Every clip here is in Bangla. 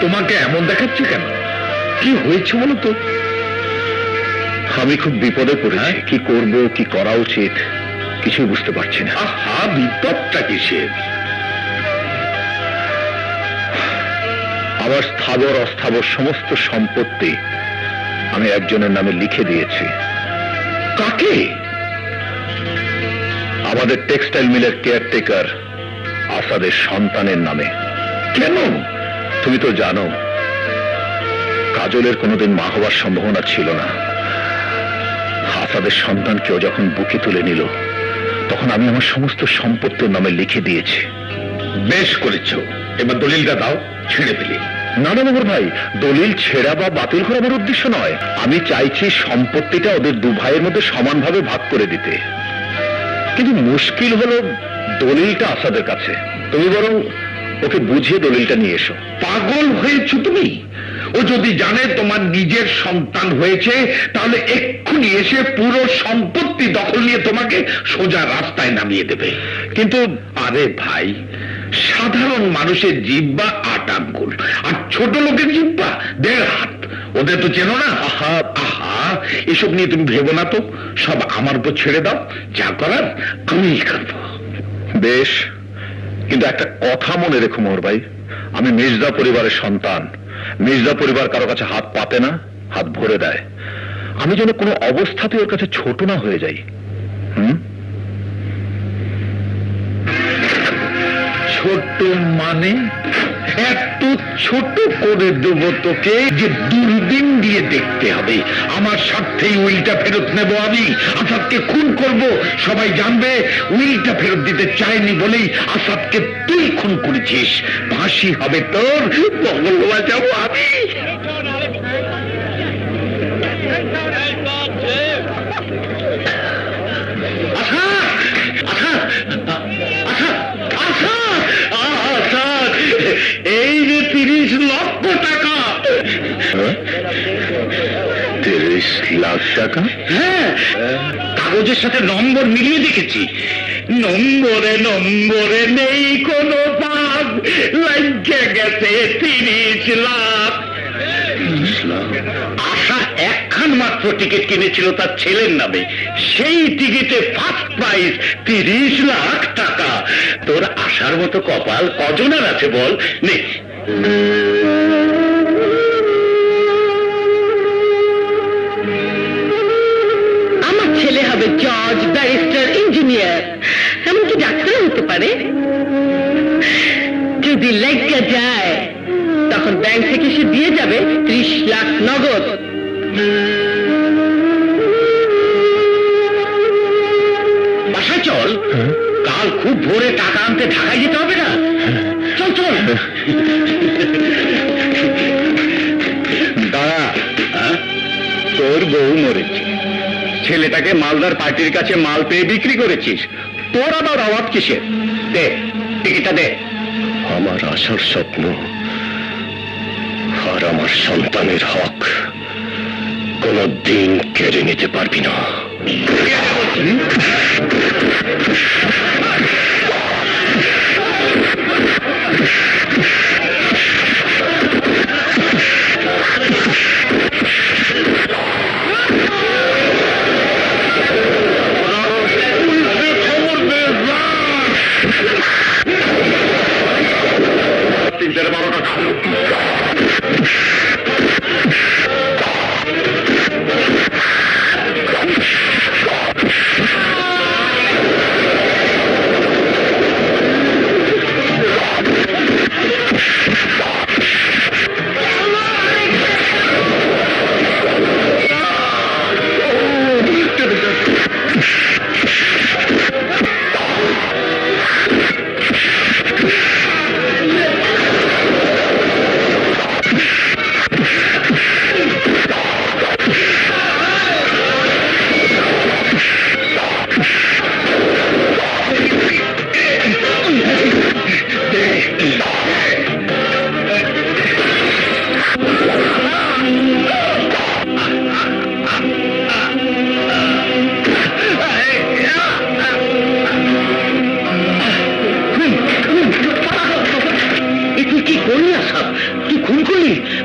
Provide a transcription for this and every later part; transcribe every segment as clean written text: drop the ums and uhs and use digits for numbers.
তোমাকে এমন দেখাচ্ছে কেন? কি হয়েছে বলো তো? আমি খুব বিপদে পড়েছি। কি করব, কি করা উচিত কিছুই বুঝতে পারছি না। আহা, বিপদটা কিসের? আমার স্থাবর অস্থাবর সমস্ত সম্পত্তি আমি একজনের নামে লিখে দিয়েছি। কাকে? আমাদের টেক্সটাইল মিলের কেয়ারটেকার আসাদের সন্তানের নামে। কেন? তুমি তো জানো কাজলের কোনোদিন মা হওয়ার সম্ভাবনা ছিল না। আসাদের সন্তানকেও যখন বুকে তুলে নিল তখন আমি আমার সমস্ত সম্পত্তির নামে লিখে দিয়েছি। বেশ করেছো, এবার দলিলটা দাও, ছেড়ে ফেলি। না না বাবুর ভাই, দলিল ছেড়া বা বাতিল করা আমার উদ্দেশ্য নয়। আমি চাইছি সম্পত্তিটা ওদের দু ভাইয়ের মধ্যে সমানভাবে ভাগ করে দিতে। কিন্তু মুশকিল হলো দলিলটা আসাদের কাছে। তুমি বরং ওকে বুঝিয়ে দলিলটা নিয়ে এসো। পাগল হয়েছো তুমি? ও যদি জানে তোমার নিজের সন্তান হয়েছে তাহলে এক্ষুনি এসে পুরো সম্পত্তি দখল নিয়ে তোমাকে সোজা রাস্তায় নামিয়ে দেবে। কিন্তু আরে ভাই, সাধারণ মানুষের জিহ্বা 8 আঙ্গুল আর ছোট লোকের জিহ্বা 1.5 হাত। ওদের তো চেনো না। আহা আহা, এসব নিয়ে তুমি ভেবো না তো, সব আমার উপর ছেড়ে দাও, যা করার আমিই করবো। বেশ, কিন্তু একটা কথা মনে রেখো মোহর ভাই, আমি মির্জা পরিবারের সন্তান। মির্জা পরিবার কারো কাছে হাত পাতে না, হাত ভরে দেয়। আমি যেন কোনো অবস্থাতে ওর কাছে ছোট না হয়ে যাই। ছোট মানে? এত ছোট করে দেবো তোকে যে দূরবীন দিয়ে দেখতে হবে। আমার স্বার্থেই উইলটা ফেরত নেব আমি। আসাদকে খুন করব, সবাই জানবে উইলটা ফেরত দিতে চাইনি বলেই আসাদকে তুই খুন করেছিস। ফাঁসি হবে তোর, মঙ্গল বাঁচাবো আমি। এই যে 30 লক্ষ টাকা। 30 লাখ টাকা? হ্যাঁ, কাগজের সাথে নম্বর মিলিয়ে দেখেছি। নম্বরে নম্বরে নেই কোনো ভাগ, লাগিয়ে গেছে 30 লাখ। আশা একখান মাত্র টিকিট কিনেছিল তার ছেলের নামে, সেই টিকিটে ফার্স্ট প্রাইজ 30 লাখ টাকা। তোর আশার মতো কপাল কজনের আছে বল? নে, আমার ছেলে হবে জজ, ব্যারিস্টার, ইঞ্জিনিয়ার, এমনকি ডাক্তার হতে পারে। যদি লেখা যায় তখন ব্যাংক থেকে সে দিয়ে যাবে 30 লাখ নগদ। বাসায় চল, কাল খুব ভোরে টাকা আনতে ঢাকায় যেতে হবে না? চল চল। দাঁড়া, তোর বউ মরেছে, ছেলেটাকে মালদার পার্টির কাছে মাল পেয়ে বিক্রি করেছিস, তোর আবার অভাব কিসের? দে টিকিটটা দে। আমার আশার স্বপ্ন আর আমার সন্তানের হক কোনদিন কেড়ে নিতে পারবি না।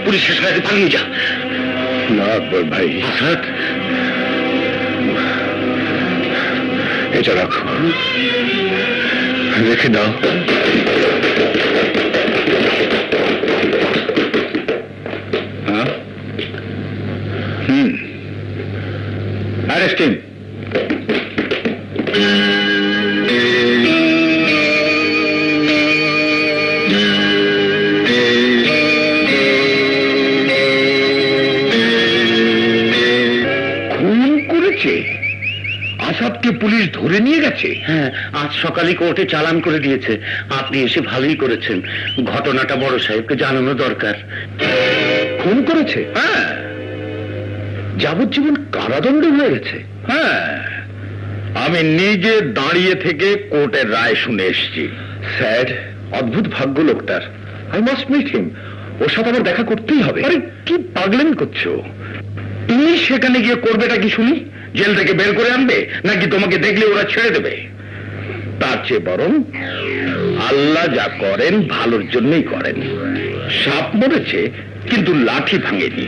পুলিশের সাথে পালিয়ে যা। না আকবর ভাই, আসাদ, এটা রাখো, রেখে দাও। হ্যাঁ, অ্যারেস্ট হিম। খুন করেছে? আসাদকে পুলিশ ধরে নিয়ে গেছে? হ্যাঁ, আজ সকালে কোর্টে চালান করে দিয়েছে। আপনি এসে ভালোই করেছেন, ঘটনাটা বড় সাহেবকে জানানো দরকার। খুন করেছে? হ্যাঁ যাবজ্জীবন কারাদণ্ড হয়ে গেছে? হ্যাঁ, আমি নিজে দাঁড়িয়ে থেকে কোর্টের রায় শুনে এসেছি। স্যাড, অদ্ভুত ভাগ্য লোকটার। I must meet him. ওর সাথে আমার দেখা করতেই হবে। আরে কি পাগলেন করছো? তুমি সেখানে গিয়ে করবেটা কি শুনি? জেল থেকে বের করে আনবে, নাকি তোমাকে দেখলে ওরা ছেড়ে দেবে? তার চেয়ে বরং আল্লাহ যা করেন ভালোর জন্যই করেন। সাপ মরেছে কিন্তু লাঠি ভাঙেনি।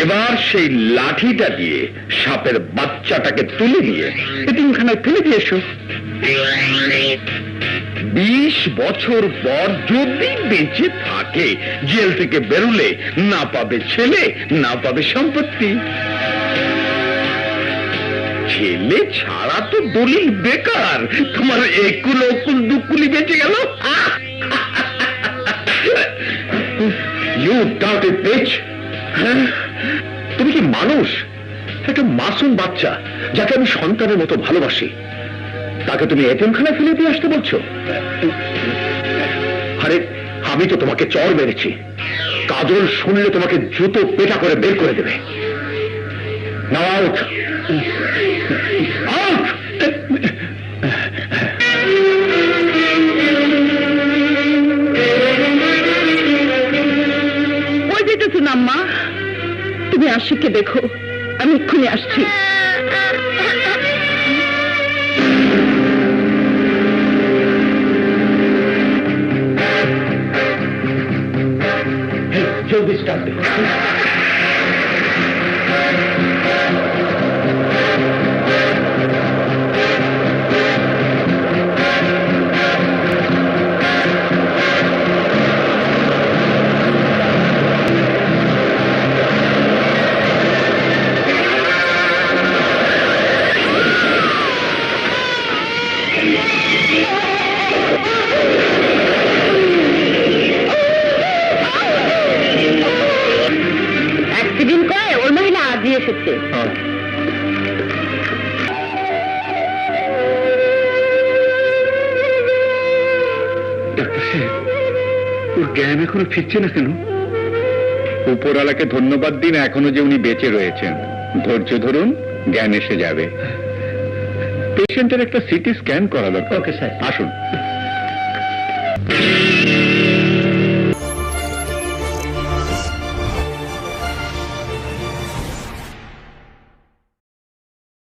এবার সেই লাঠিটা দিয়ে সাপের বাচ্চাটাকে তুলে নিয়ে এতিমখানায় ফেলে দিয়ে এসো। 20 বছর পর যদি বেঁচে থাকে, জেল থেকে বেরোলে না পাবে ছেলে, না পাবে সম্পত্তি। ছেলে ছাড়া তো দলিল বেকার। তোমার একুল অকুল দুকুলি বেঁচে গেল। You dirty bitch! তুমি কি মানুষ? একটা মাসুম বাচ্চা যাকে আমি সন্তানের মতো ভালোবাসি, তাকে তুমি এতিমখানায় ফেলে দিয়ে আসতে বলছো? আরে আমি তো তোমাকে চড় মেরেছি। কাজল শুনলে তোমাকে জুতো পেটা করে বের করে দেবে। নাও আউট, আউট! ওই যেতেছি না আম্মা, তুমি আশিককে দেখো, আমি এক্ষুনি আসছি। জলদি স্টার্ট দে। অ্যাক্সিডেন্ট করে ওর মহিলা আজই এসেছে। ওর জ্ঞান এখনো ফিরছে না কেন? উপরওয়ালাকে ধন্যবাদ দিন, এখনো যে উনি বেঁচে রয়েছেন। ধৈর্য ধরুন, জ্ঞান এসে যাবে। পেশেন্টের একটা সিটি স্ক্যান করা দরকার। Okay sir. আসুন।